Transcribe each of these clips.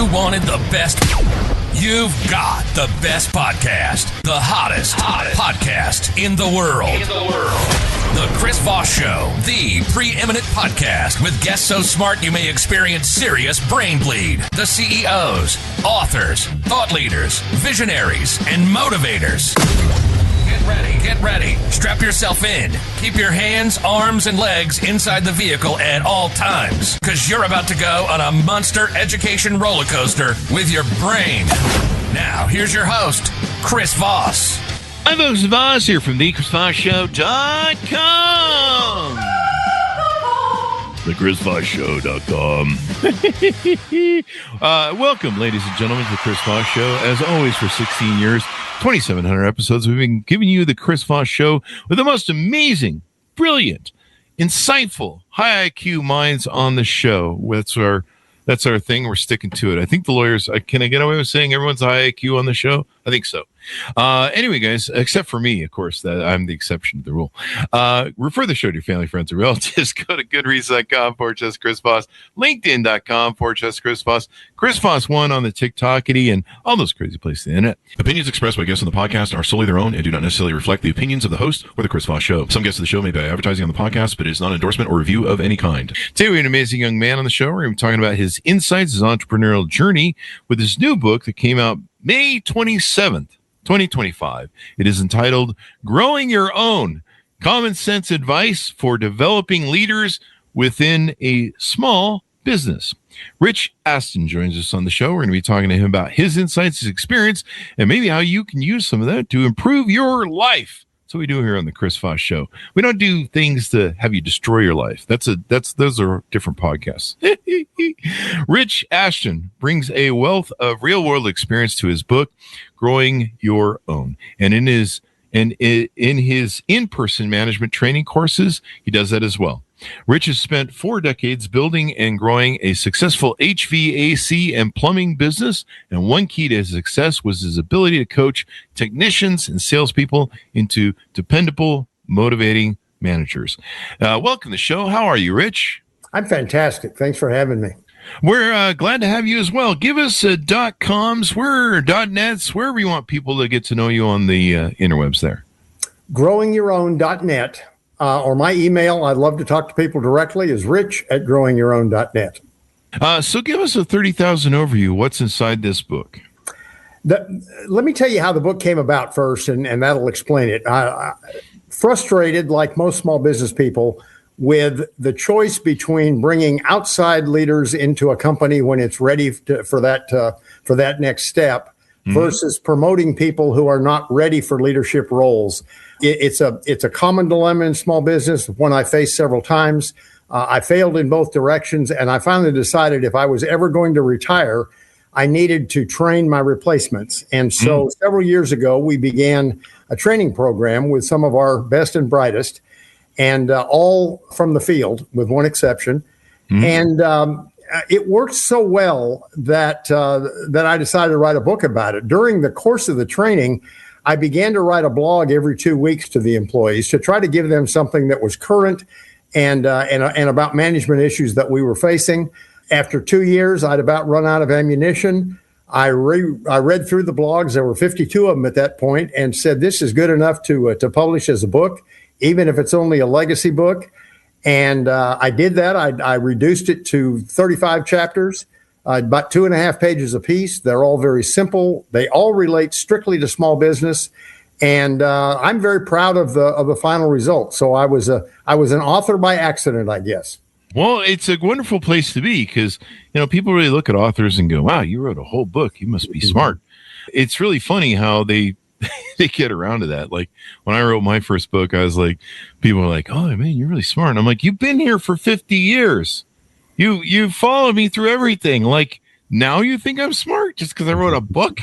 you wanted the best, you've got the best podcast. The hottest podcast in the world. The Chris Voss Show, the preeminent podcast with guests so smart you may experience serious brain bleed. The CEOs, authors, thought leaders, visionaries, and motivators. Get ready. Strap yourself in. Keep your hands, arms, and legs inside the vehicle at all times, because you're about to go on a monster education roller coaster with your brain. Now, here's your host, Chris Voss. Hi, folks. Voss here from thechrisvossshow.com. thechrisvossshow.com. Welcome, ladies and gentlemen, to the Chris Voss Show. As always, for 16 years, 2,700 episodes, we've been giving you the Chris Voss Show with the most amazing, brilliant, insightful, high IQ minds on the show. That's our thing. We're sticking to it. I think the lawyers, can I get away with saying everyone's high IQ on the show? I think so. Anyway, guys, except for me, of course, that I'm the exception to the rule. Refer the show to your family, friends, and relatives. Go to goodreads.com/Chris Voss, LinkedIn.com/Chris Voss, Chris Voss 1 on the TikTokity, and all those crazy places on the internet. Opinions expressed by guests on the podcast are solely their own and do not necessarily reflect the opinions of the host or the Chris Voss Show. Some guests of the show may be advertising on the podcast, but it is not an endorsement or review of any kind. Today, we have an amazing young man on the show. We're going to be talking about his insights, his entrepreneurial journey with his new book that came out May 27th. 2025. It is entitled Growing Your Own, Common Sense Advice for Developing Leaders Within a Small Business. Rich Ashton joins us on the show. We're going to be talking to him about his insights, his experience, and maybe how you can use some of that to improve your life. That's what we do here on the Chris Voss Show. We don't do things to have you destroy your life. Those are different podcasts. Rich Ashton brings a wealth of real-world experience to his book, Growing Your Own. And in his in-person management training courses, he does that as well. Rich has spent 4 decades building and growing a successful HVAC and plumbing business, and one key to his success was his ability to coach technicians and salespeople into dependable, motivating managers. Welcome to the show. How are you, Rich? I'm fantastic. Thanks for having me. We're glad to have you as well. Give us .coms, .nets, wherever you want people to get to know you on the interwebs there. Growingyourown.net. Or my email, I'd love to talk to people directly, is rich@growingyourown.net. So give us a 30,000 overview. What's inside this book? Let me tell you how the book came about first, and that'll explain it. Frustrated, like most small business people, with the choice between bringing outside leaders into a company when it's ready for that next step, versus promoting people who are not ready for leadership roles. It's a common dilemma in small business, one I faced several times. I failed in both directions, and I finally decided if I was ever going to retire, I needed to train my replacements. And so several years ago, we began a training program with some of our best and brightest, and all from the field, with one exception. And it worked so well that I decided to write a book about it. During the course of the training, I began to write a blog every 2 weeks to the employees to try to give them something that was current and about management issues that we were facing. After 2 years, I'd about run out of ammunition. I read through the blogs. There were 52 of them at that point, and said, this is good enough to publish as a book, even if it's only a legacy book. And I did that. I reduced it to 35 chapters, about 2.5 pages apiece. They're all very simple. They all relate strictly to small business. And I'm very proud of the final result. So I was an author by accident, I guess. Well, it's a wonderful place to be because, people really look at authors and go, wow, you wrote a whole book. You must be smart. It's really funny how they get around to that. Like when I wrote my first book, I was like, people were like, oh man, you're really smart. And I'm like, you've been here for 50 years. You followed me through everything. Like now you think I'm smart just because I wrote a book?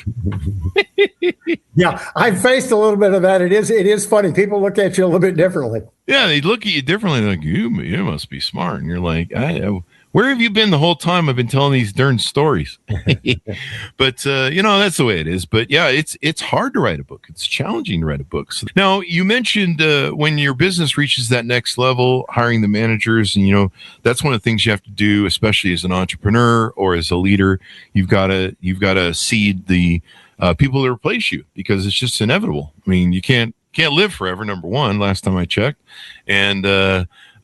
Yeah, I've faced a little bit of that. It is funny. People look at you a little bit differently. Yeah, they look at you differently. They're like, you must be smart. And you're like, Where have you been the whole time I've been telling these darn stories? But, that's the way it is. But yeah, it's hard to write a book. It's challenging to write a book. So, now, you mentioned when your business reaches that next level, hiring the managers, and, that's one of the things you have to do, especially as an entrepreneur or as a leader. You've got to seed the people that replace you, because it's just inevitable. I mean, you can't live forever, number one, last time I checked. And,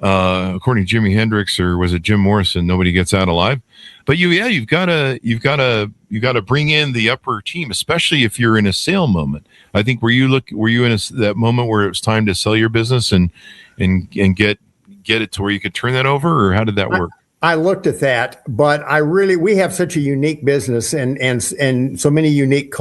according to Jimi Hendrix, or was it Jim Morrison, nobody gets out alive. But you've got to bring in the upper team, especially if you're in a sale moment. I think were you in that moment where it was time to sell your business and get it to where you could turn that over, or how did that work? I looked at that, but we have such a unique business and so many unique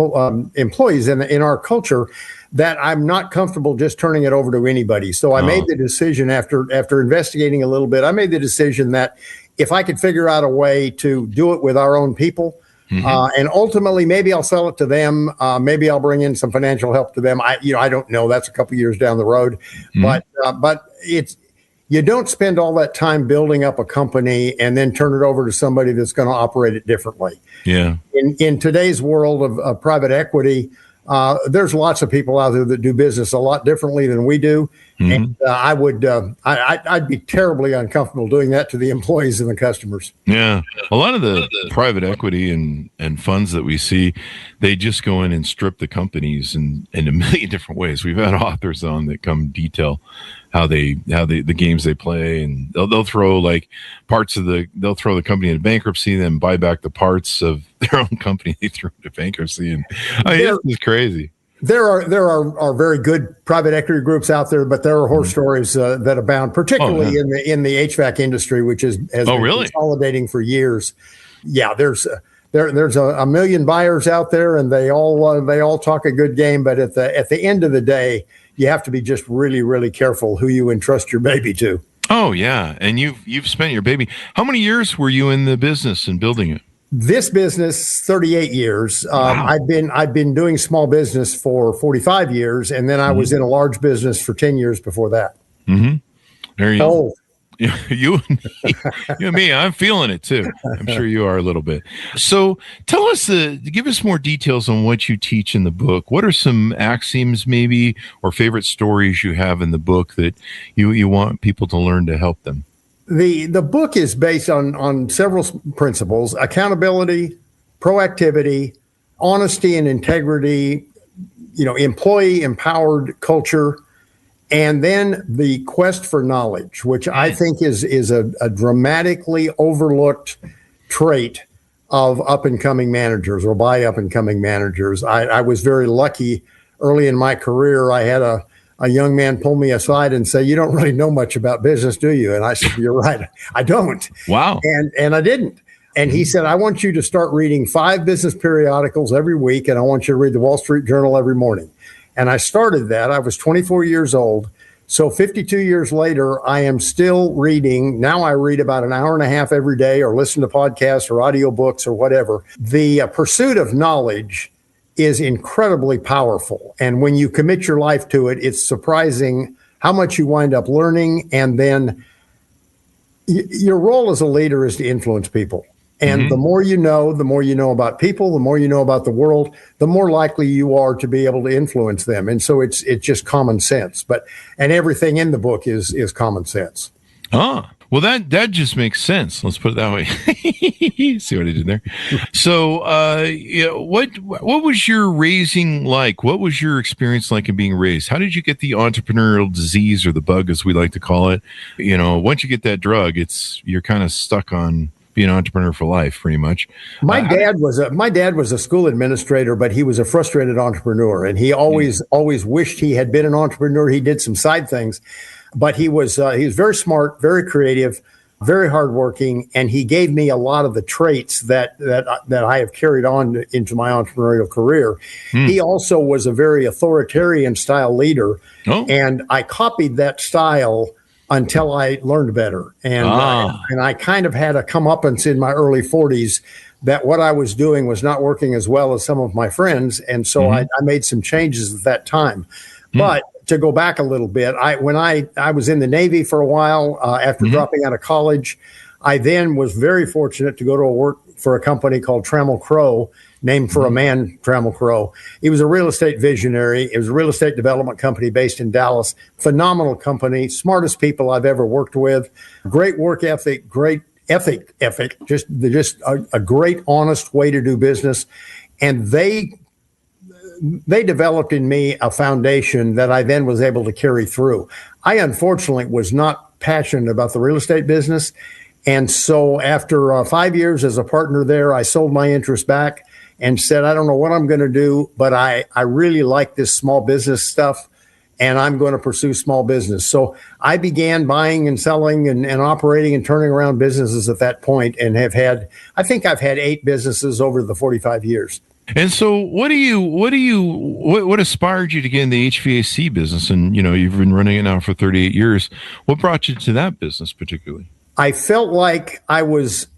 employees in our culture that I'm not comfortable just turning it over to anybody. So I made the decision after investigating a little bit. I made the decision that if I could figure out a way to do it with our own people, and ultimately maybe I'll sell it to them, maybe I'll bring in some financial help to them. I don't know. That's a couple years down the road, but it's. You don't spend all that time building up a company and then turn it over to somebody that's going to operate it differently. Yeah. In today's world of private equity, there's lots of people out there that do business a lot differently than we do. And I'd be terribly uncomfortable doing that to the employees and the customers. Yeah. A lot of the private equity and funds that we see, they just go in and strip the companies in a million different ways. We've had authors on that come detail how the games they play, and they'll throw they'll throw the company into bankruptcy, then buy back the parts of their own company they threw into bankruptcy. And it's crazy. There are very good private equity groups out there, but there are horror stories that abound, particularly in the HVAC industry, which has been consolidating for years. Yeah, there's a million buyers out there, and they all talk a good game, but at the end of the day, you have to be just really, really careful who you entrust your baby to. Oh yeah, and you've spent your baby. How many years were you in the business and building it? This business, 38 years. Wow. I've been doing small business for 45 years, and then I was in a large business for 10 years before that. Mm-hmm. There you go. You and me, I'm feeling it too. I'm sure you are a little bit. So tell us, give us more details on what you teach in the book. What are some axioms maybe, or favorite stories you have in the book that you want people to learn to help them? The book is based on several principles: accountability, proactivity, honesty and integrity, employee empowered culture, and then the quest for knowledge, which I think is a dramatically overlooked trait of up and coming managers, or by up and coming managers. I was very lucky early in my career. I had a young man pull me aside and say, "You don't really know much about business, do you?" And I said, "You're right. I don't." Wow. And I didn't. And he said, "I want you to start reading 5 business periodicals every week, and I want you to read the Wall Street Journal every morning." And I started that. I was 24 years old. So 52 years later, I am still reading. Now I read about an hour and a half every day, or listen to podcasts or audiobooks or whatever. The pursuit of knowledge is incredibly powerful. And when you commit your life to it, it's surprising how much you wind up learning. And then your role as a leader is to influence people. And the more you know about people, the more you know about the world, the more likely you are to be able to influence them. And so it's just common sense. And everything in the book is common sense. Ah, well, that just makes sense. Let's put it that way. See what I did there? So, what was your raising like? What was your experience like in being raised? How did you get the entrepreneurial disease, or the bug, as we like to call it? Once you get that drug, you're kind of stuck on being an entrepreneur for life, pretty much. My dad was a school administrator, but he was a frustrated entrepreneur, and he always wished he had been an entrepreneur. He did some side things, but he was very smart, very creative, very hardworking, and he gave me a lot of the traits that I have carried on into my entrepreneurial career. He also was a very authoritarian style leader, and I copied that style until I learned better. And I kind of had a comeuppance in my early 40s that what I was doing was not working as well as some of my friends. And so I made some changes at that time. But to go back a little bit, when I was in the Navy for a while after dropping out of college, I then was very fortunate to go to work for a company called Trammell Crow, named for a man, Trammell Crow. He was a real estate visionary. It was a real estate development company based in Dallas. Phenomenal company, smartest people I've ever worked with. Great work ethic, great ethic, just a great, honest way to do business. And they developed in me a foundation that I then was able to carry through. I unfortunately was not passionate about the real estate business. And so after 5 years as a partner there, I sold my interest back and said, I don't know what I'm going to do, but I really like this small business stuff, and I'm going to pursue small business. So I began buying and selling and operating and turning around businesses at that point, and I think I've had 8 businesses over the 45 years. And so what inspired you to get in the HVAC business? And, you've been running it now for 38 years. What brought you to that business particularly? I felt like I was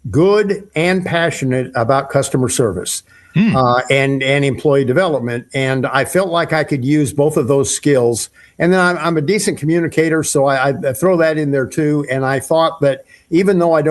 good and passionate about customer service and employee development. And I felt like I could use both of those skills. And then I'm a decent communicator, so I throw that in there too. And I thought that even though I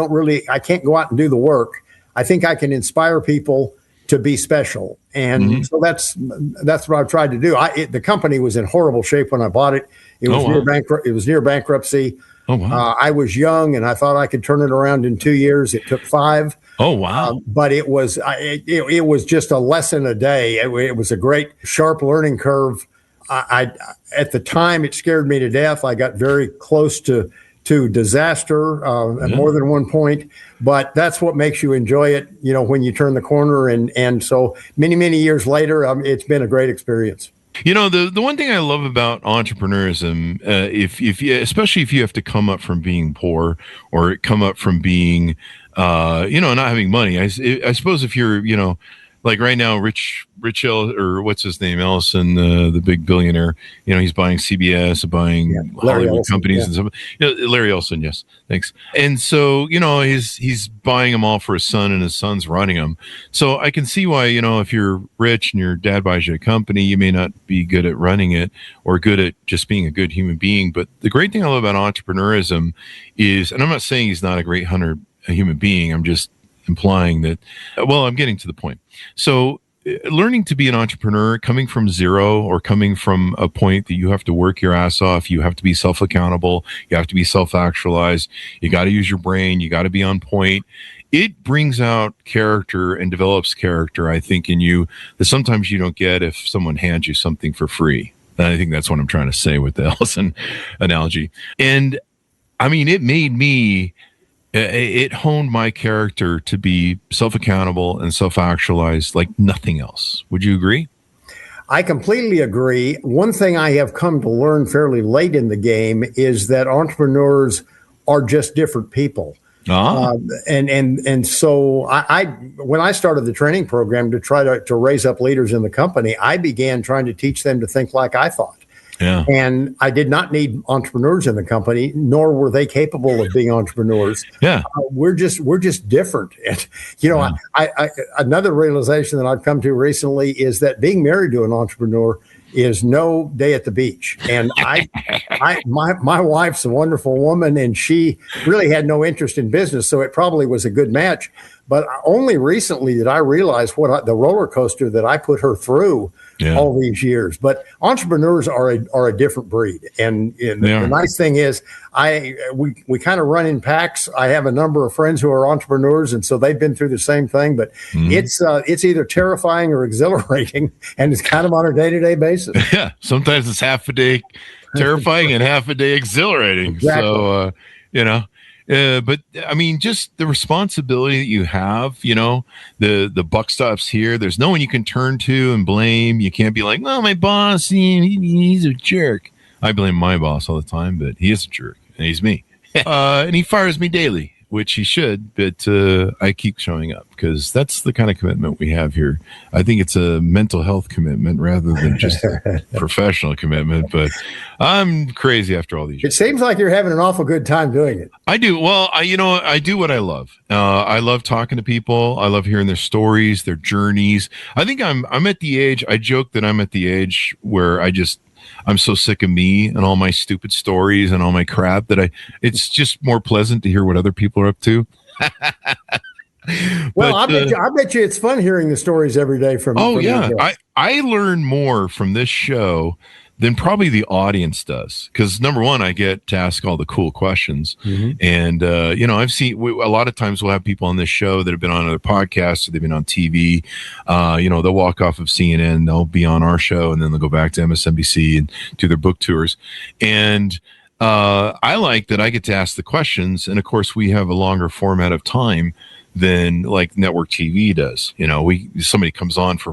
can't go out and do the work, I think I can inspire people to be special. And so that's what I've tried to do. The company was in horrible shape when I bought it. It was near bankruptcy. Oh, wow. I was young and I thought I could turn it around in 2 years. It took 5. Oh, wow. But it was just a lesson a day. It was a great, sharp learning curve. At the time, it scared me to death. I got very close to disaster at more than one point. But that's what makes you enjoy it, when you turn the corner. And so many, many years later, it's been a great experience. The one thing I love about entrepreneurism, especially if you have to come up from being poor or come up from being, not having money. I suppose if you're, like right now, Rich or what's his name, Ellison, the big billionaire, he's buying CBS, buying Hollywood companies and stuff. Larry Ellison, yes, thanks. And so, he's buying them all for his son, and his son's running them. So I can see why, if you're rich and your dad buys you a company, you may not be good at running it or good at just being a good human being. But the great thing I love about entrepreneurism is, and I'm not saying he's not a great human being, I'm just implying that, I'm getting to the point. So learning to be an entrepreneur, coming from zero or coming from a point that you have to work your ass off, you have to be self-accountable, you have to be self-actualized, you got to use your brain, you got to be on point. It brings out character and develops character, I think, in you that sometimes you don't get if someone hands you something for free. And I think that's what I'm trying to say with the Ellison analogy. And I mean, it honed my character to be self-accountable and self-actualized like nothing else. Would you agree? I completely agree. One thing I have come to learn fairly late in the game is that entrepreneurs are just different people. And so when I started the training program to try to raise up leaders in the company, I began trying to teach them to think like I thought. Yeah. And I did not need entrepreneurs in the company, nor were they capable of being entrepreneurs. Yeah. We're just different. And, I another realization that I've come to recently is that being married to an entrepreneur is no day at the beach. And my wife's a wonderful woman, and she really had no interest in business, so it probably was a good match. But only recently did I realize the roller coaster that I put her through all these years. But entrepreneurs are a different breed, and the nice thing is we kind of run in packs. I have a number of friends who are entrepreneurs, and so they've been through the same thing. But it's either terrifying or exhilarating, and it's kind of on a day-to-day basis. Yeah, sometimes it's half a day terrifying and half a day exhilarating. Exactly. So but I mean, just the responsibility that you have, the buck stops here. There's no one you can turn to and blame. You can't be like, well, my boss, he's a jerk. I blame my boss all the time, but he is a jerk, and he's me. And he fires me daily, which he should, but I keep showing up because that's the kind of commitment we have here. I think it's a mental health commitment rather than just a professional commitment, but I'm crazy after all these years. It seems like you're having an awful good time doing it. I do. Well, I do what I love. I love talking to people. I love hearing their stories, their journeys. I think I'm at the age, I joke that I'm at the age where I just I'm so sick of me and all my stupid stories and all my crap that it's just more pleasant to hear what other people are up to. Well, I bet you it's fun hearing the stories every day from. I learn more from this show than probably the audience does, because number one, I get to ask all the cool questions. And I've seen a lot of times we'll have people on this show that have been on other podcasts, or they've been on TV. They'll walk off of CNN, they'll be on our show, and then they'll go back to MSNBC and do their book tours. And I like that I get to ask the questions, and of course we have a longer format of time than like network TV does. Somebody comes on for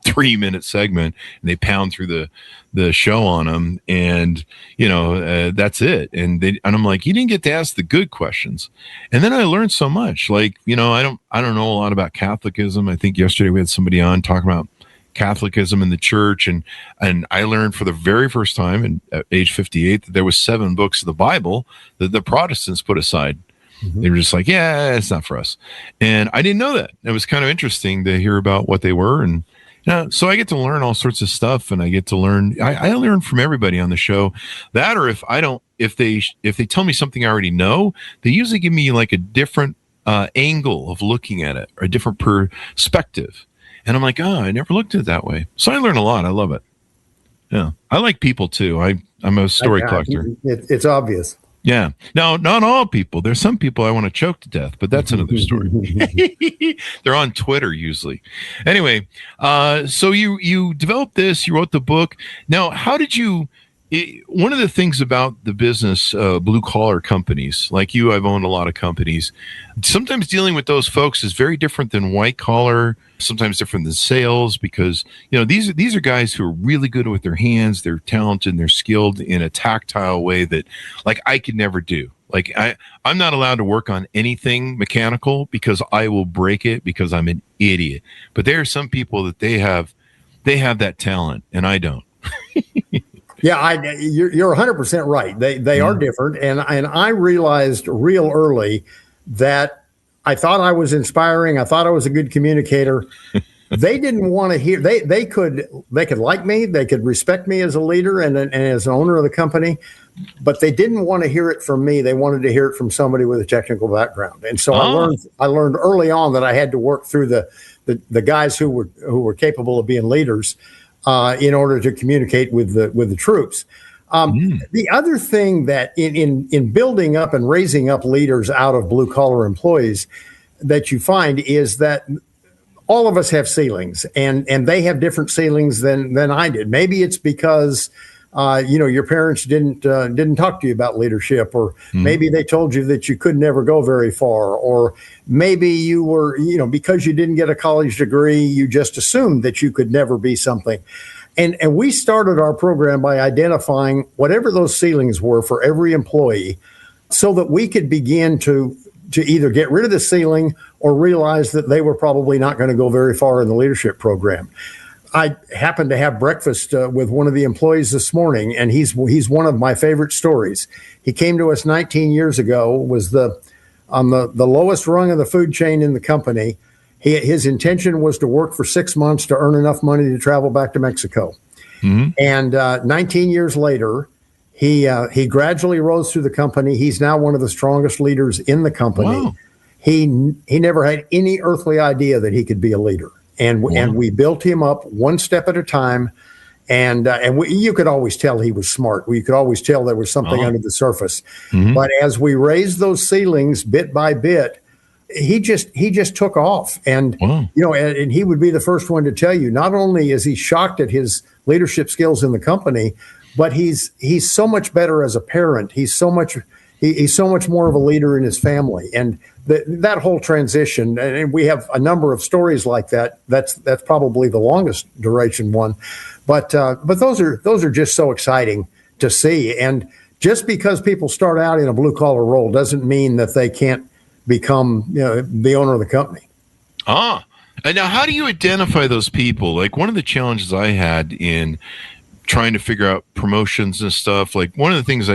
3-minute segment and they pound through the show on them, and that's it. And I'm like, you didn't get to ask the good questions. And then I learned so much. Like, I don't know a lot about Catholicism. I think yesterday we had somebody on talking about Catholicism in the church, and I learned for the very first time at age 58 that there was 7 books of the Bible that the Protestants put aside. They were just like, yeah, it's not for us. And I didn't know that. It was kind of interesting to hear about what they were. And so I get to learn all sorts of stuff, and I get to learn. I learn from everybody on the show. That, or if they tell me something I already know, they usually give me like a different angle of looking at it, or a different perspective. And I'm like, I never looked at it that way. So I learn a lot. I love it. Yeah. I like people too. I'm a story collector. It's obvious. Yeah. Now, not all people. There's some people I want to choke to death, but that's another story. They're on Twitter usually. Anyway, so you developed this, you wrote the book. Now, how did you... one of the things about the business, blue collar companies like you, I've owned a lot of companies. Sometimes dealing with those folks is very different than white collar, sometimes different than sales, because these are guys who are really good with their hands. They're talented and they're skilled in a tactile way that like I could never do. Like I'm not allowed to work on anything mechanical because I will break it because I'm an idiot. But there are some people that they have that talent and I don't. Yeah, you're 100% right. They are different, and I realized real early that I thought I was inspiring. I thought I was a good communicator. They didn't want to hear. They could like me. They could respect me as a leader and as an owner of the company, but they didn't want to hear it from me. They wanted to hear it from somebody with a technical background. And so I learned early on that I had to work through the guys who were capable of being leaders. In order to communicate with the troops. The other thing that in building up and raising up leaders out of blue collar employees that you find is that all of us have ceilings, and they have different ceilings than I did. Maybe it's because your parents didn't talk to you about leadership, or maybe they told you that you could never go very far, or maybe you were, because you didn't get a college degree, you just assumed that you could never be something. And we started our program by identifying whatever those ceilings were for every employee, so that we could begin to either get rid of the ceiling or realize that they were probably not going to go very far in the leadership program. I happened to have breakfast with one of the employees this morning, and he's one of my favorite stories. He came to us 19 years ago, was on the lowest rung of the food chain in the company. His intention was to work for 6 months to earn enough money to travel back to Mexico. And 19 years later, he gradually rose through the company. He's now one of the strongest leaders in the company. Wow. He never had any earthly idea that he could be a leader. And we built him up one step at a time, and you could always tell he was smart. We could always tell there was something under the surface. But as we raised those ceilings bit by bit, he just took off. And and he would be the first one to tell you, not only is he shocked at his leadership skills in the company, but he's so much better as a parent. He's so much more of a leader in his family. And that whole transition, and we have a number of stories like that. That's probably the longest duration one, but those are just so exciting to see. And just because people start out in a blue collar role doesn't mean that they can't become the owner of the company. And now how do you identify those people? Like, one of the challenges I had in trying to figure out promotions and stuff, like one of the things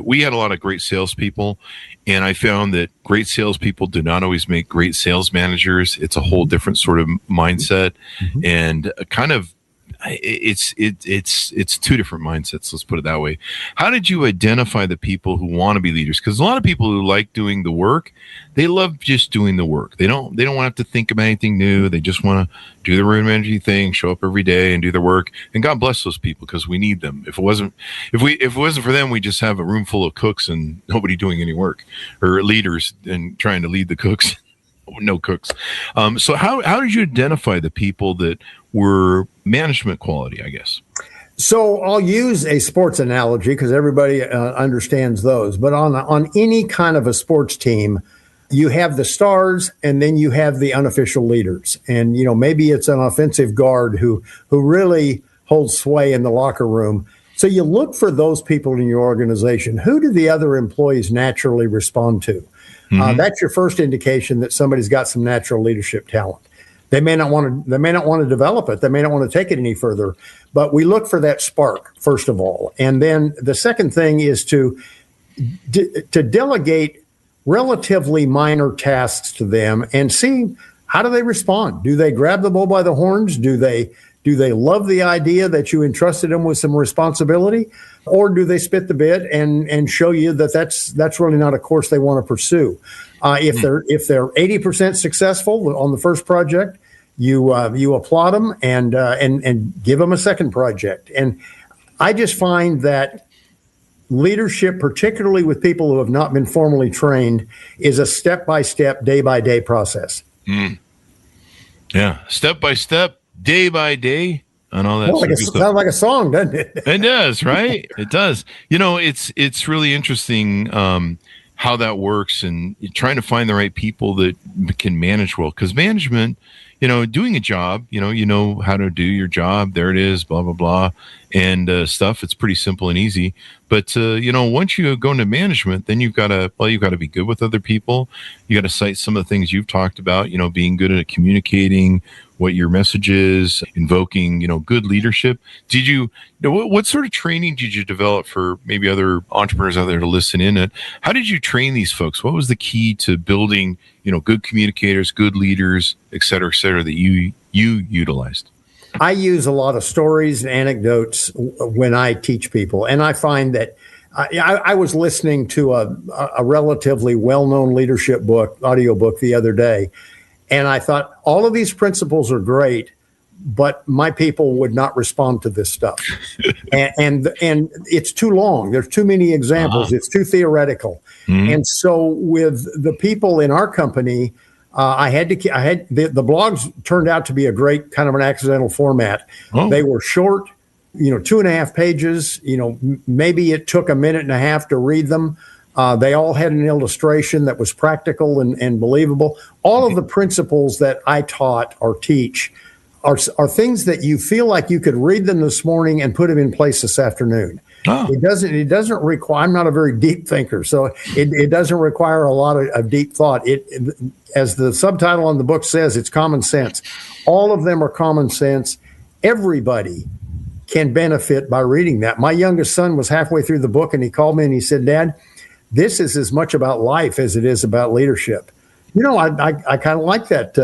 we had a lot of great salespeople, and I found that great salespeople do not always make great sales managers. It's a whole different sort of mindset, and kind of it's two different mindsets. Let's put it that way. How did you identify the people who want to be leaders? Because a lot of people who like doing the work, they love just doing the work. They don't want to have to think about anything new. They just want to do the rudimentary thing, show up every day and do their work. And God bless those people, because we need them. If it wasn't for them, we just have a room full of cooks and nobody doing any work, or leaders and trying to lead the cooks. No cooks. So how did you identify the people that were management quality, I guess? So I'll use a sports analogy because everybody understands those. But on any kind of a sports team, you have the stars and then you have the unofficial leaders. And, maybe it's an offensive guard who really holds sway in the locker room. So you look for those people in your organization. Who do the other employees naturally respond to? Mm-hmm. That's your first indication that somebody's got some natural leadership talent. They may not want to develop it. They may not want to take it any further. But we look for that spark, first of all. And then the second thing is to delegate relatively minor tasks to them and see, how do they respond? Do they grab the bull by the horns? Do they love the idea that you entrusted them with some responsibility? Or do they spit the bit and show you that that's really not a course they want to pursue? If they're 80% successful on the first project, you applaud them and give them a second project. And I just find that leadership, particularly with people who have not been formally trained, is a step-by-step, day-by-day process. Mm. Yeah, step-by-step, day by day, and all that. Sounds like a song, doesn't it? It does, right? It does. It's really interesting how that works, and trying to find the right people that can manage well. Because management, doing a job, you know how to do your job. There it is, blah blah blah, and stuff. It's pretty simple and easy. But once you go into management, then you've got to be good with other people. You got to cite some of the things you've talked about. Being good at communicating what your message is, invoking, good leadership. Did you, what sort of training did you develop for maybe other entrepreneurs out there to listen in at? How did you train these folks? What was the key to building, good communicators, good leaders, et cetera, that you utilized? I use a lot of stories and anecdotes when I teach people. And I find that I was listening to a relatively well-known leadership audiobook the other day. And I thought, all of these principles are great, but my people would not respond to this stuff. and it's too long. There's too many examples. Uh-huh. It's too theoretical. Mm-hmm. And so with the people in our company, the blogs turned out to be a great kind of an accidental format. Oh. They were short, 2.5 pages, maybe it took a minute and a half to read them. They all had an illustration that was practical and believable. All of the principles that I taught or teach are things that you feel like you could read them this morning and put them in place this afternoon. Oh. It doesn't require, I'm not a very deep thinker, so it doesn't require a lot of deep thought. As the subtitle on the book says, it's common sense. All of them are common sense. Everybody can benefit by reading that. My youngest son was halfway through the book and he called me and he said, "Dad, this is as much about life as it is about leadership." I kind of like that.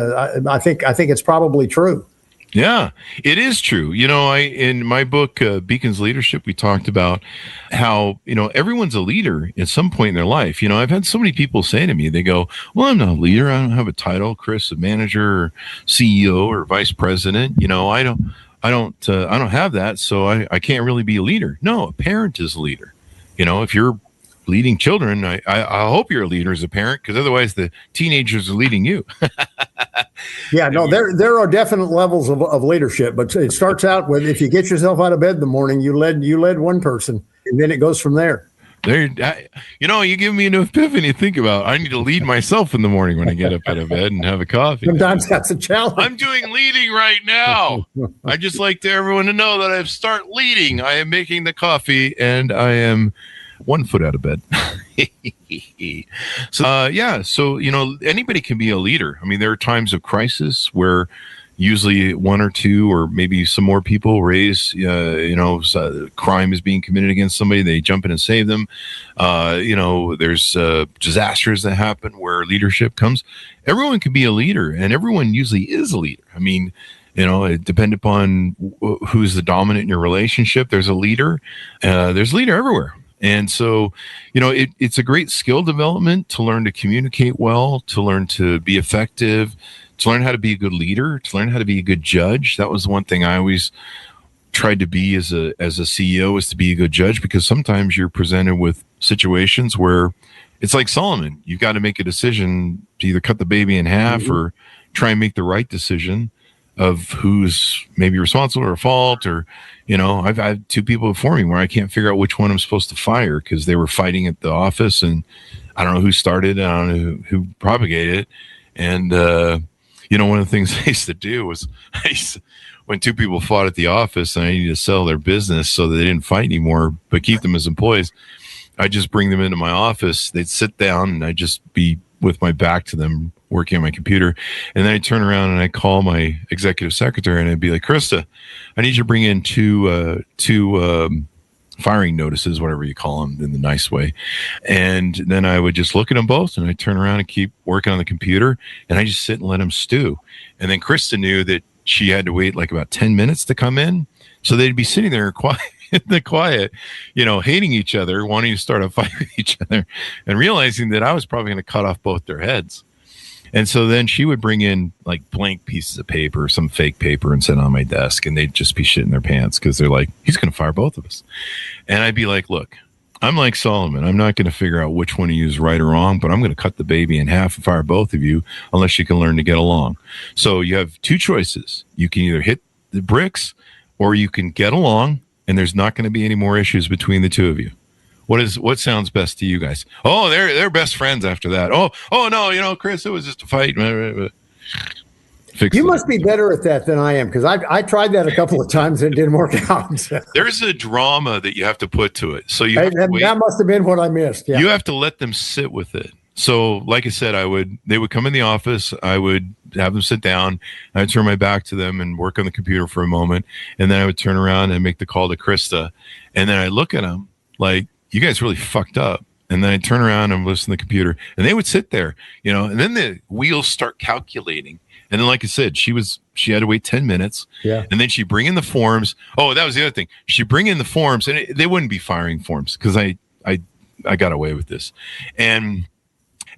I think it's probably true. Yeah, it is true. In my book, Beacons Leadership, we talked about how, everyone's a leader at some point in their life. I've had so many people say to me, they go, "Well, I'm not a leader. I don't have a title, Chris, a manager or CEO or vice president. I don't have that. So I can't really be a leader." No, a parent is a leader. If you're leading children, I hope you're a leader as a parent, because otherwise the teenagers are leading you. Yeah, no, there are definite levels of leadership, but it starts out with, if you get yourself out of bed in the morning, you led one person, and then it goes from there. You give me an epiphany to think about. I need to lead myself in the morning when I get up out of bed and have a coffee. Sometimes that's a challenge. I'm doing leading right now. I just like everyone to know that I've started leading. I am making the coffee, and I am 1 foot out of bed. So anybody can be a leader. I mean, there are times of crisis where usually one or two or maybe some more people raise, crime is being committed against somebody. They jump in and save them. There's disasters that happen where leadership comes. Everyone can be a leader, and everyone usually is a leader. I mean, It depends upon who's the dominant in your relationship. There's a leader. There's a leader everywhere. And so, it's a great skill development to learn to communicate well, to learn to be effective, to learn how to be a good leader, to learn how to be a good judge. That was one thing I always tried to be as a CEO, is to be a good judge, because sometimes you're presented with situations where it's like Solomon. You've got to make a decision to either cut the baby in half or try and make the right decision of who's maybe responsible or at fault, or, I've had two people before me where I can't figure out which one I'm supposed to fire because they were fighting at the office, and I don't know who started it. I don't know who propagated it. And, one of the things I used to do was when two people fought at the office and I needed to sell their business so that they didn't fight anymore, but keep them as employees, I just bring them into my office. They'd sit down and I'd just be with my back to them working on my computer. And then I turn around and I call my executive secretary and I'd be like, Krista, I need you to bring in two firing notices, whatever you call them in the nice way. And then I would just look at them both and I'd turn around and keep working on the computer, and I just sit and let them stew. And then Krista knew that she had to wait like about 10 minutes to come in. So they'd be sitting there quiet, hating each other, wanting to start a fight with each other, and realizing that I was probably going to cut off both their heads. And so then she would bring in like blank pieces of paper, some fake paper, and sit on my desk, and they'd just be shitting their pants because they're like, he's going to fire both of us. And I'd be like, look, I'm like Solomon. I'm not going to figure out which one of you is right or wrong, but I'm going to cut the baby in half and fire both of you unless you can learn to get along. So you have two choices. You can either hit the bricks or you can get along, and there's not going to be any more issues between the two of you. What sounds best to you guys? Oh, they're best friends after that. Oh no, Chris, it was just a fight. You must be better at that than I am, because I tried that a couple of times and it didn't work out. There's a drama that you have to put to it. So that must have been what I missed. Yeah. You have to let them sit with it. So like I said, they would come in the office. I would have them sit down. I'd turn my back to them and work on the computer for a moment. And then I would turn around and make the call to Krista. And then I look at them like, you guys really fucked up. And then I'd turn around and listen to the computer, and they would sit there, and then the wheels start calculating. And then, like I said, she had to wait 10 minutes. Yeah. And then she'd bring in the forms. Oh, that was the other thing. She'd bring in the forms, and they wouldn't be firing forms because I got away with this. And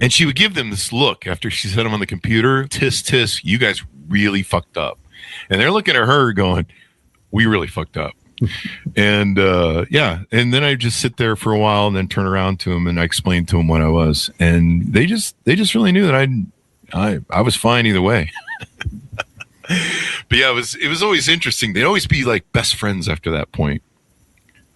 she would give them this look after she set them on the computer. Tisk, you guys really fucked up. And they're looking at her going, we really fucked up. And and then I just sit there for a while and then turn around to him and I explained to him what I was, and they just really knew that I was fine either way. But yeah, it was always interesting. They'd always be like best friends after that point.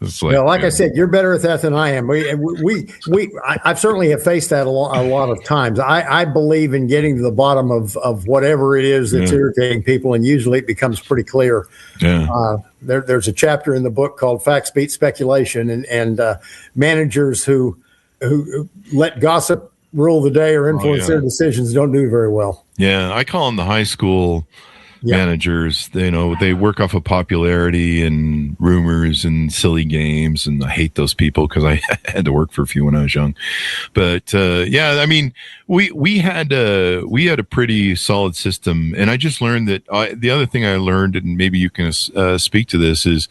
It's like, I said, you're better at that than I am. I've certainly have faced that a lot of times. I believe in getting to the bottom of whatever it is that's irritating people, and usually it becomes pretty clear. Yeah. There's a chapter in the book called Facts Beat Speculation, and managers who let gossip rule the day or influence their decisions don't do very well. Yeah, I call them the high school managers. They work off of popularity and rumors and silly games, and I hate those people because I had to work for a few when I was young. But I mean, we had a pretty solid system, and I just learned that the other thing I learned, and maybe you can speak to this, is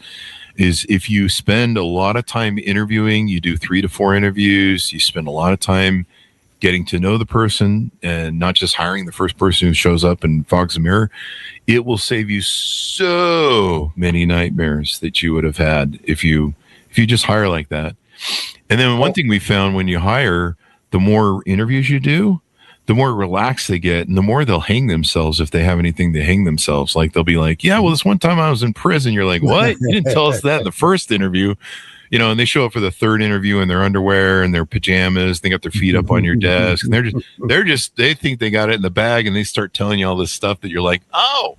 if you spend a lot of time interviewing, you do 3 to 4 interviews, you spend a lot of time getting to know the person and not just hiring the first person who shows up and fogs a mirror, it will save you so many nightmares that you would have had if you just hire like that. And then one thing we found, when you hire, the more interviews you do, the more relaxed they get, and the more they'll hang themselves if they have anything to hang themselves. Like they'll be like, yeah, well, this one time I was in prison. You're like, what? You didn't tell us that in the first interview. And they show up for the third interview in their underwear and their pajamas. They got their feet up on your desk, and they think they got it in the bag, and they start telling you all this stuff that you're like, oh,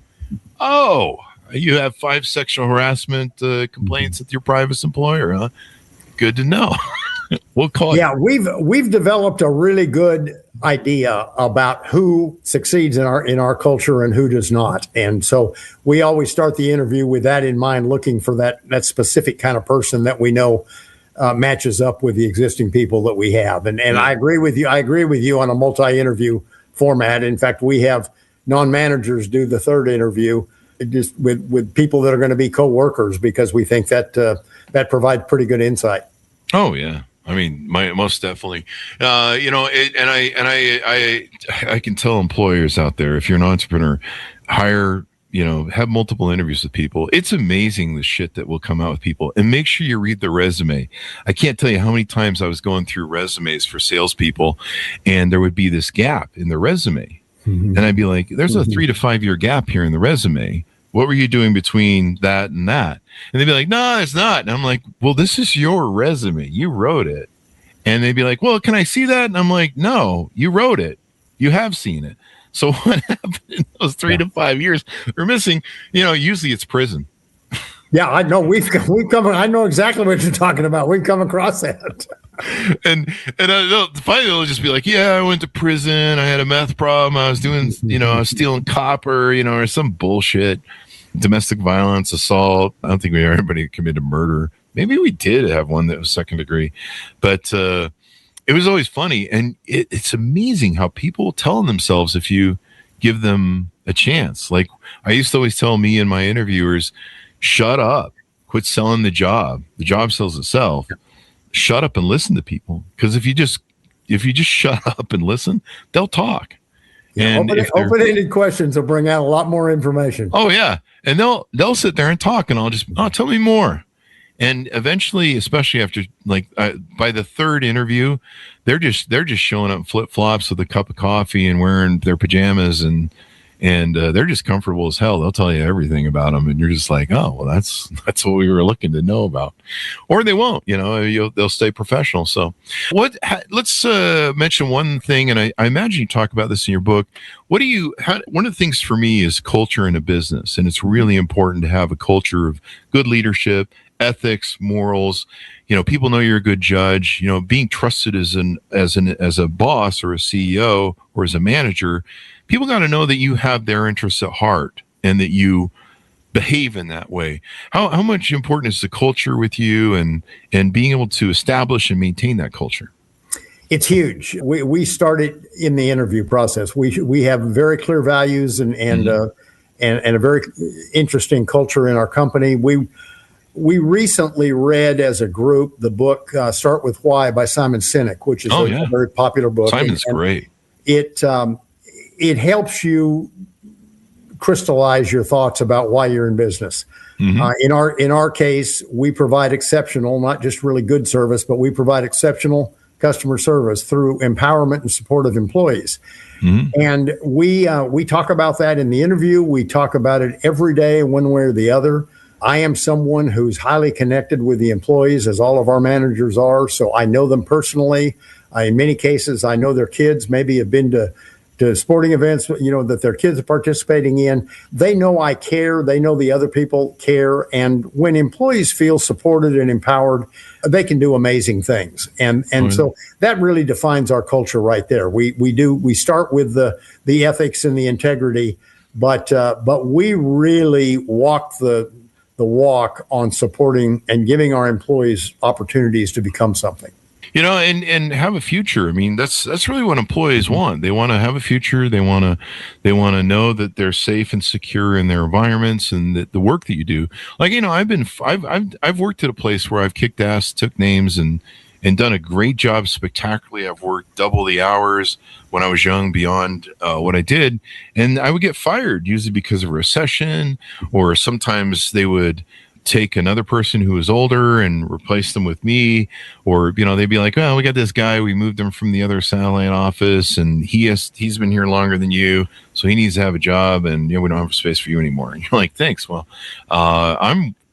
you have 5 sexual harassment complaints with your private employer, huh? Good to know. We'll call. Yeah, we've developed a really good idea about who succeeds in our culture and who does not, and so we always start the interview with that in mind, looking for that specific kind of person that we know matches up with the existing people that we have. And I agree with you. I agree with you on a multi-interview format. In fact, we have non-managers do the third interview just with people that are going to be co-workers, because we think that that provides pretty good insight. Oh yeah. I mean, most definitely. I can tell employers out there, if you're an entrepreneur, have multiple interviews with people. It's amazing the shit that will come out with people, and make sure you read the resume. I can't tell you how many times I was going through resumes for salespeople, and there would be this gap in the resume. And I'd be like, there's a 3 to 5 year gap here in the resume. What were you doing between that and that? And they'd be like, no, it's not. And I'm like, well, this is your resume. You wrote it. And they'd be like, well, can I see that? And I'm like, no, you wrote it. You have seen it. So what happened in those 3 to 5 years? We're missing, usually it's prison. Yeah, I know. We've come. I know exactly what you're talking about. We've come across that. And finally they'll just be like, yeah, I went to prison. I had a meth problem. I was doing, I was stealing copper, or some bullshit. Domestic violence, assault. I don't think everybody committed murder. Maybe we did have one that was second degree, but it was always funny. And it's amazing how people tell themselves if you give them a chance. Like I used to always tell me and my interviewers, shut up, quit selling the job. The job sells itself. Shut up and listen to people. Because if you just shut up and listen, they'll talk. Yeah, and open-ended questions will bring out a lot more information. Oh yeah. And they'll sit there and talk, and I'll just, tell me more. And eventually, especially after by the third interview, they're just showing up in flip-flops with a cup of coffee and wearing their pajamas, and they're just comfortable as hell. They'll tell you everything about them, and you're just like, oh, well, that's what we were looking to know about. Or they won't, they'll stay professional. So let's mention one thing, and I imagine you talk about this in your book. One of the things for me is culture in a business, and it's really important to have a culture of good leadership, ethics, morals. People know you're a good judge. Being trusted as a boss or a CEO or as a manager, people got to know that you have their interests at heart and that you behave in that way. How much important is the culture with you and being able to establish and maintain that culture? It's huge. We started in the interview process. We have very clear values and a very interesting culture in our company. We recently read as a group the book Start With Why by Simon Sinek, which is a very popular book. Simon's great. It helps you crystallize your thoughts about why you're in business. Mm-hmm. In our case, we provide exceptional, not just really good service, but we provide exceptional customer service through empowerment and support of employees. Mm-hmm. And we talk about that in the interview. We talk about it every day, one way or the other. I am someone who's highly connected with the employees, as all of our managers are. So I know them personally. In many cases, I know their kids, maybe have been to sporting events, that their kids are participating in. They know I care. They know the other people care. And when employees feel supported and empowered, they can do amazing things. And so that really defines our culture right there. We start with the ethics and the integrity, but we really walk the walk on supporting and giving our employees opportunities to become something. And have a future. I mean, that's really what employees want. They want to have a future. They want to know that they're safe and secure in their environments, and that the work that you do. Like, I've worked at a place where I've kicked ass, took names, and done a great job spectacularly. I've worked double the hours when I was young beyond what I did. And I would get fired, usually because of a recession, or sometimes they would take another person who was older and replace them with me. Or, they'd be like, oh, we got this guy. We moved him from the other satellite office, and he's been here longer than you, so he needs to have a job, and we don't have space for you anymore. And you're like, thanks. Well,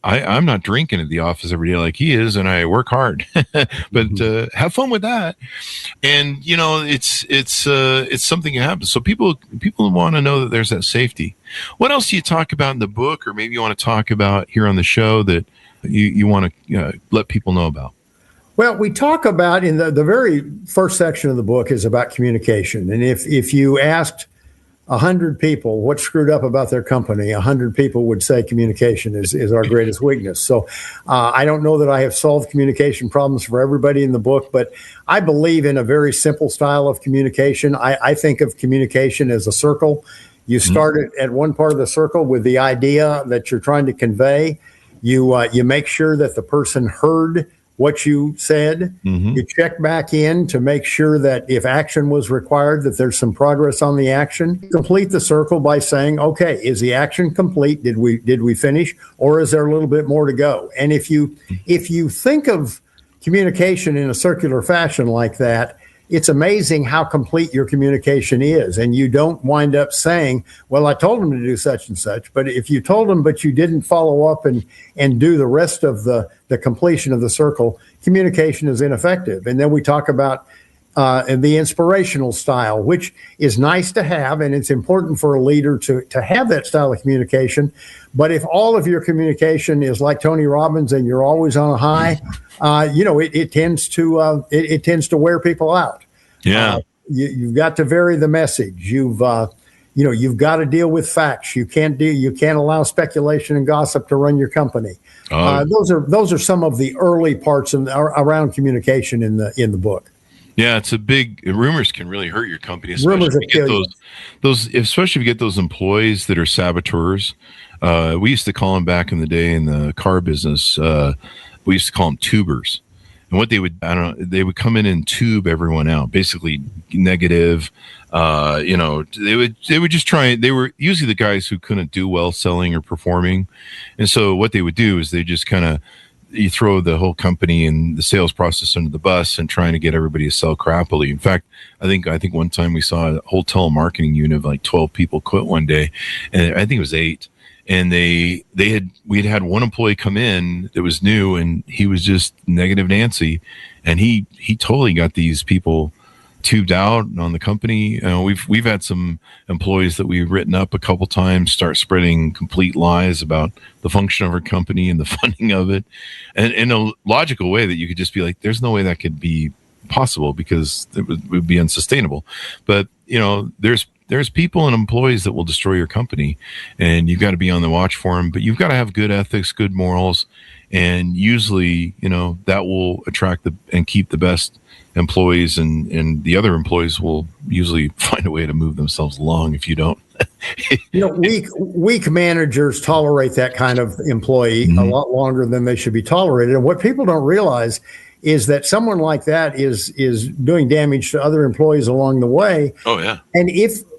I'm not drinking at the office every day like he is, and I work hard. But have fun with that. And it's something that happens. So people want to know that there's that safety. What else do you talk about in the book, or maybe you want to talk about here on the show that you want to let people know about? Well, we talk about in the very first section of the book is about communication. And if you asked 100 people what screwed up about their company, 100 people would say communication is our greatest weakness. So I don't know that I have solved communication problems for everybody in the book, but I believe in a very simple style of communication. I think of communication as a circle. You start it at one part of the circle with the idea that you're trying to convey. You make sure that the person heard what you said. You check back in to make sure that if action was required, that there's some progress on the action. Complete the circle by saying, okay, is the action complete? Did we finish? Or is there a little bit more to go? And if you think of communication in a circular fashion like that, it's amazing how complete your communication is. And you don't wind up saying, well, I told them to do such and such. But if you told them, but you didn't follow up and do the rest of the completion of the circle, communication is ineffective. And then we talk about the inspirational style, which is nice to have. And it's important for a leader to have that style of communication. But if all of your communication is like Tony Robbins and you're always on a high, it tends to wear people out. Yeah. You've got to vary the message. You've got to deal with facts. You can't allow speculation and gossip to run your company. Those are some of the early parts around communication in the book. Yeah, it's a big. Rumors can really hurt your company, especially Rumors if you get especially if you get those employees that are saboteurs. We used to call them back in the day in the car business. We used to call them tubers. And what they would, they would come in and tube everyone out, basically negative. They would just try. They were usually the guys who couldn't do well selling or performing. And so what they would do is they just kind of, you throw the whole company and the sales process under the bus and trying to get everybody to sell crappily. In fact, I think one time we saw a whole telemarketing unit of like 12 people quit one day, and I think it was 8. And we had one employee come in that was new, and he was just negative Nancy, and he totally got these people tubed out on the company. We've had some employees that we've written up a couple times start spreading complete lies about the function of our company and the funding of it, and in a logical way that you could just be like, there's no way that could be possible because it would be unsustainable. But there's people and employees that will destroy your company, and you've got to be on the watch for them, but you've got to have good ethics, good morals. And usually, that will attract and keep the best employees, and the other employees will usually find a way to move themselves along if you don't. Weak managers tolerate that kind of employee a lot longer than they should be tolerated. And what people don't realize is that someone like that is doing damage to other employees along the way. Oh, yeah. And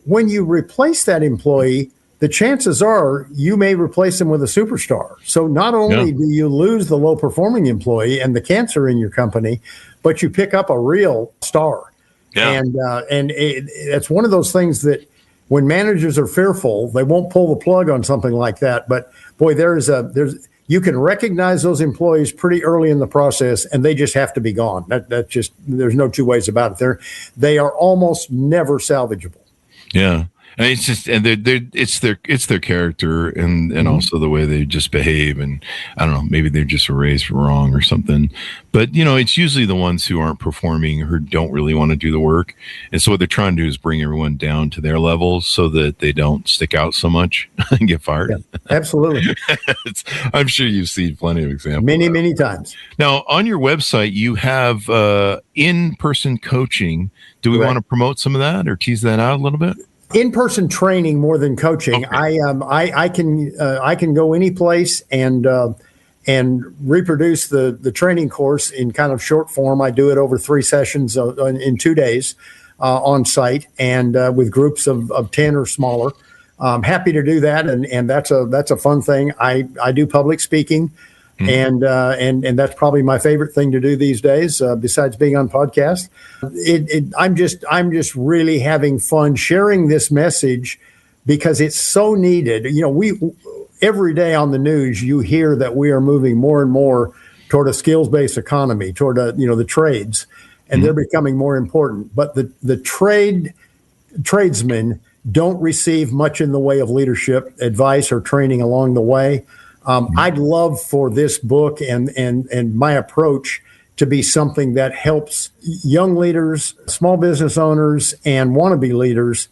when you replace that employee, the chances are you may replace them with a superstar. So not only do you lose the low-performing employee and the cancer in your company, but you pick up a real star. Yeah. And it's one of those things that when managers are fearful, they won't pull the plug on something like that. But boy, you can recognize those employees pretty early in the process, and they just have to be gone. There's no two ways about it. They are almost never salvageable. Yeah. And it's just, and it's their character and also the way they just behave. And I don't know, maybe they're just raised wrong or something, but it's usually the ones who aren't performing or who don't really want to do the work. And so what they're trying to do is bring everyone down to their levels so that they don't stick out so much and get fired. Yeah, absolutely. I'm sure you've seen plenty of examples. Many times. Now on your website, you have in-person coaching. Do we want to promote some of that or tease that out a little bit? In-person training more than coaching. Okay. I can go any place and reproduce the training course in kind of short form. I do it over 3 sessions in 2 days on site and with groups of 10 or smaller. I'm happy to do that, and that's a fun thing. I do public speaking. And that's probably my favorite thing to do these days, besides being on podcasts. I'm just really having fun sharing this message because it's so needed. We every day on the news you hear that we are moving more and more toward a skills-based economy, toward the trades, and they're becoming more important. But the tradesmen don't receive much in the way of leadership advice or training along the way. I'd love for this book and my approach to be something that helps young leaders, small business owners, and wannabe leaders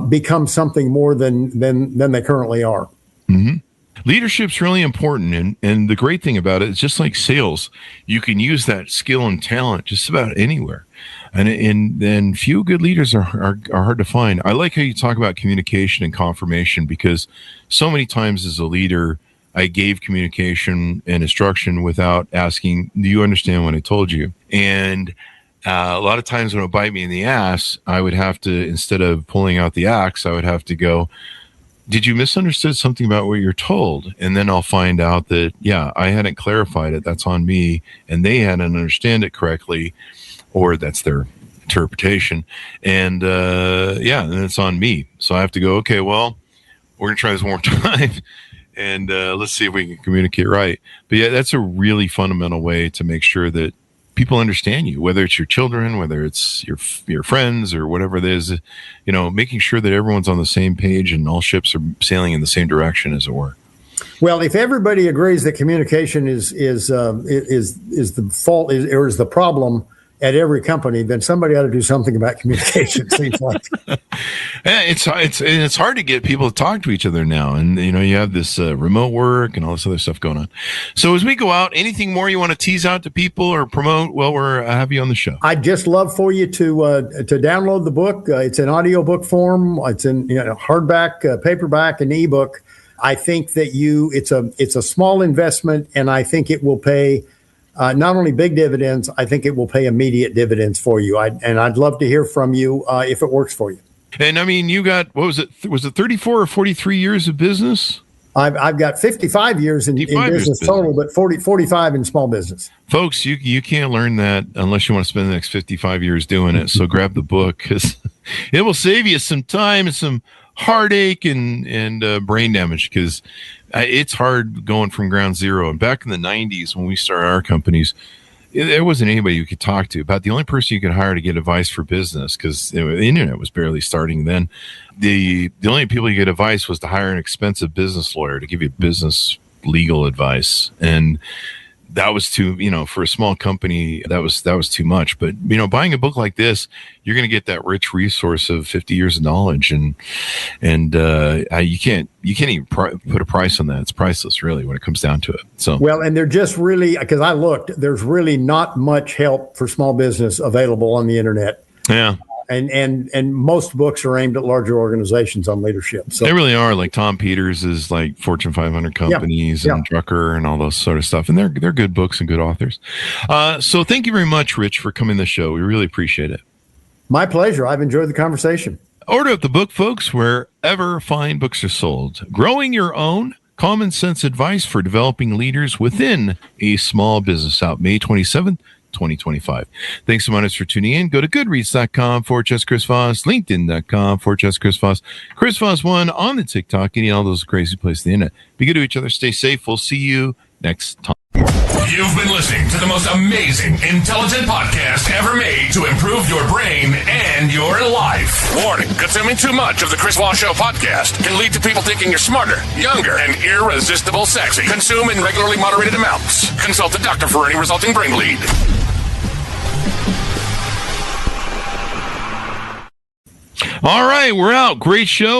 become something more than they currently are. Mm-hmm. Leadership's really important, and the great thing about it is just like sales, you can use that skill and talent just about anywhere. And few good leaders are hard to find. I like how you talk about communication and confirmation, because so many times as a leader, I gave communication and instruction without asking, do you understand what I told you? And a lot of times when it would bite me in the ass, I would have to, instead of pulling out the axe, I would have to go, did you misunderstood something about what you're told? And then I'll find out that, yeah, I hadn't clarified it. That's on me. And they hadn't understand it correctly, or that's their interpretation. And and it's on me. So I have to go, okay, well, we're going to try this one more time. And let's see if we can communicate right. But yeah, that's a really fundamental way to make sure that people understand you, whether it's your children, whether it's your friends, or whatever it is, making sure that everyone's on the same page and all ships are sailing in the same direction, as it were. Well, if everybody agrees that communication is the fault or is the problem at every company, then somebody ought to do something about communication. Seems like. It's hard to get people to talk to each other now, and you have this remote work and all this other stuff going on. So as we go out, anything more you want to tease out to people or promote while we're have you on the show? I'd just love for you to download the book. It's in audiobook form. It's in hardback, paperback, and ebook. I think that it's a small investment, and I think it will pay. Not only big dividends, I think it will pay immediate dividends for you. I'd love to hear from you if it works for you. And I mean, you got, what was it? Was it 34 or 43 years of business? I've got 55 years in business total, but 45 in small business. Folks, you can't learn that unless you want to spend the next 55 years doing it. So grab the book, because it will save you some time and some heartache and brain damage, because it's hard going from ground zero. And back in the 90s, when we started our companies, there wasn't anybody you could talk to. About the only person you could hire to get advice for business, because the internet was barely starting then. The only people you get advice was to hire an expensive business lawyer to give you business legal advice. And that was too, for a small company, that was too much. But, buying a book like this, you're going to get that rich resource of 50 years of knowledge, and you can't even put a price on that. It's priceless, really, when it comes down to it. So, well, and they're just really, because I looked, there's really not much help for small business available on the internet. Yeah. And most books are aimed at larger organizations on leadership. So they really are. Like Tom Peters is like Fortune 500 companies, and Drucker and all those sort of stuff. And they're good books and good authors. So thank you very much, Rich, for coming to the show. We really appreciate it. My pleasure. I've enjoyed the conversation. Order up the book, folks, wherever fine books are sold. Growing Your Own: Common Sense Advice for Developing Leaders Within a Small Business, out May 27th. 2025. Thanks so much for tuning in. Go to goodreads.com/Chris Voss, LinkedIn.com/Chris Voss, Chris Voss1 on the TikTok, any all those crazy places on the internet. Be good to each other. Stay safe. We'll see you next time. You've been listening to the most amazing, intelligent podcast ever made to improve your brain and your life. Warning: consuming too much of the Chris Voss Show podcast can lead to people thinking you're smarter, younger, and irresistible sexy. Consume in regularly moderated amounts. Consult a doctor for any resulting brain bleed. All right, we're out. Great show.